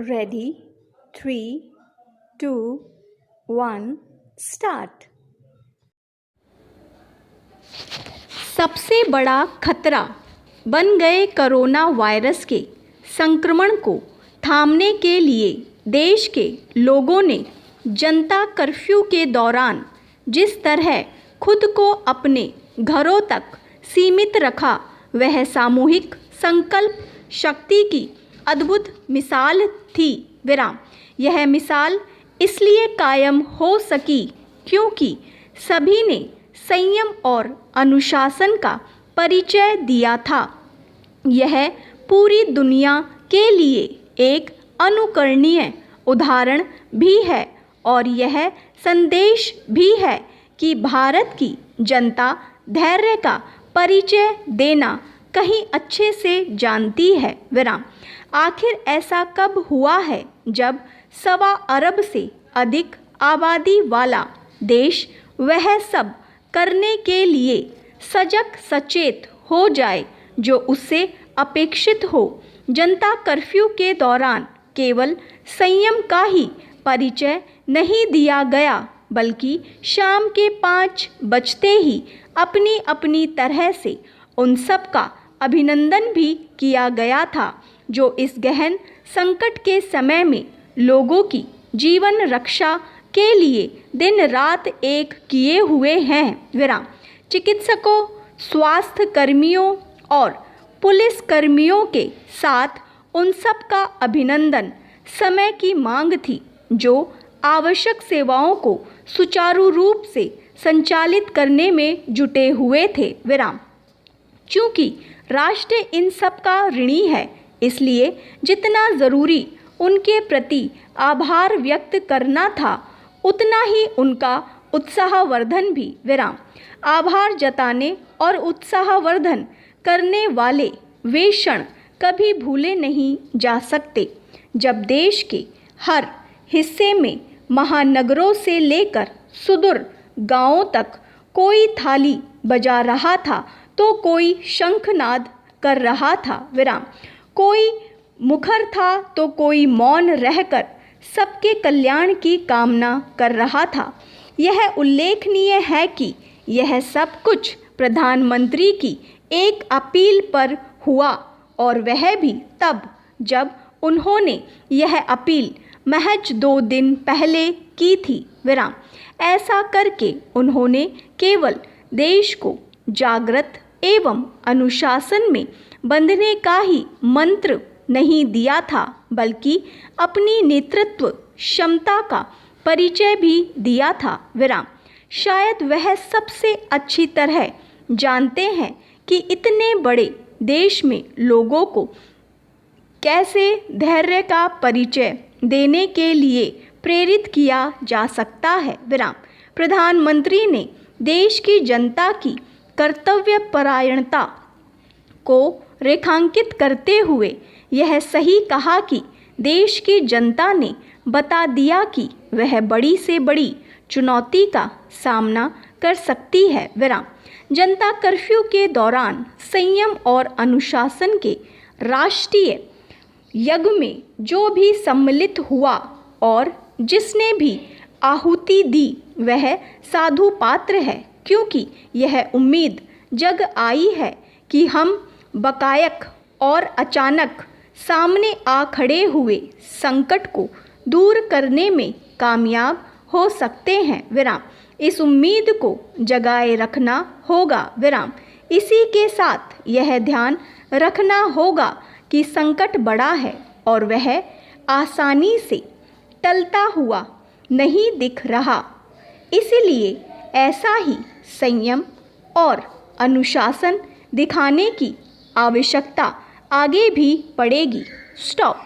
Ready? 3, 2, 1, start. सबसे बड़ा खतरा बन गए कोरोना वायरस के संक्रमण को थामने के लिए देश के लोगों ने जनता कर्फ्यू के दौरान जिस तरह खुद को अपने घरों तक सीमित रखा, वह सामूहिक संकल्प शक्ति की अद्भुत मिसाल थी। यह मिसाल इसलिए कायम हो सकी क्योंकि सभी ने संयम और अनुशासन का परिचय दिया था। यह पूरी दुनिया के लिए एक अनुकरणीय उदाहरण भी है और यह संदेश भी है कि भारत की जनता धैर्य का परिचय देना कहीं अच्छे से जानती है। आखिर ऐसा कब हुआ है जब 1.25 अरब से अधिक आबादी वाला देश वह सब करने के लिए सजग सचेत हो जाए जो उससे अपेक्षित हो। जनता कर्फ्यू के दौरान केवल संयम का ही परिचय नहीं दिया गया, बल्कि शाम के 5 बजते ही अपनी अपनी तरह से उन सब का अभिनंदन भी किया गया था जो इस गहन संकट के समय में लोगों की जीवन रक्षा के लिए दिन रात एक किए हुए हैं। चिकित्सकों, स्वास्थ्य कर्मियों और पुलिस कर्मियों के साथ उन सब का अभिनंदन समय की मांग थी जो आवश्यक सेवाओं को सुचारू रूप से संचालित करने में जुटे हुए थे। चूँकि राष्ट्र इन सब का ऋणी है, इसलिए जितना ज़रूरी उनके प्रति आभार व्यक्त करना था, उतना ही उनका उत्साहवर्धन भी। आभार जताने और उत्साहवर्धन करने वाले वे क्षण कभी भूले नहीं जा सकते जब देश के हर हिस्से में महानगरों से लेकर सुदूर गांवों तक कोई थाली बजा रहा था तो कोई शंखनाद कर रहा था। कोई मुखर था तो कोई मौन रहकर सबके कल्याण की कामना कर रहा था। यह उल्लेखनीय है कि यह सब कुछ प्रधानमंत्री की एक अपील पर हुआ और वह भी तब जब उन्होंने यह अपील महज 2 दिन पहले की थी। ऐसा करके उन्होंने केवल देश को जागृत एवं अनुशासन में बंधने का ही मंत्र नहीं दिया था, बल्कि अपनी नेतृत्व क्षमता का परिचय भी दिया था। शायद वह सबसे अच्छी तरह जानते हैं कि इतने बड़े देश में लोगों को कैसे धैर्य का परिचय देने के लिए प्रेरित किया जा सकता है। प्रधानमंत्री ने देश की जनता की कर्तव्यपरायणता को रेखांकित करते हुए यह सही कहा कि देश की जनता ने बता दिया कि वह बड़ी से बड़ी चुनौती का सामना कर सकती है। जनता कर्फ्यू के दौरान संयम और अनुशासन के राष्ट्रीय यज्ञ में जो भी सम्मिलित हुआ और जिसने भी आहुति दी वह साधु पात्र है, क्योंकि यह उम्मीद जग आई है कि हम बकायक और अचानक सामने आ खड़े हुए संकट को दूर करने में कामयाब हो सकते हैं। इस उम्मीद को जगाए रखना होगा। इसी के साथ यह ध्यान रखना होगा कि संकट बड़ा है और वह आसानी से टलता हुआ नहीं दिख रहा, इसलिए ऐसा ही संयम और अनुशासन दिखाने की आवश्यकता आगे भी पड़ेगी। स्टॉप।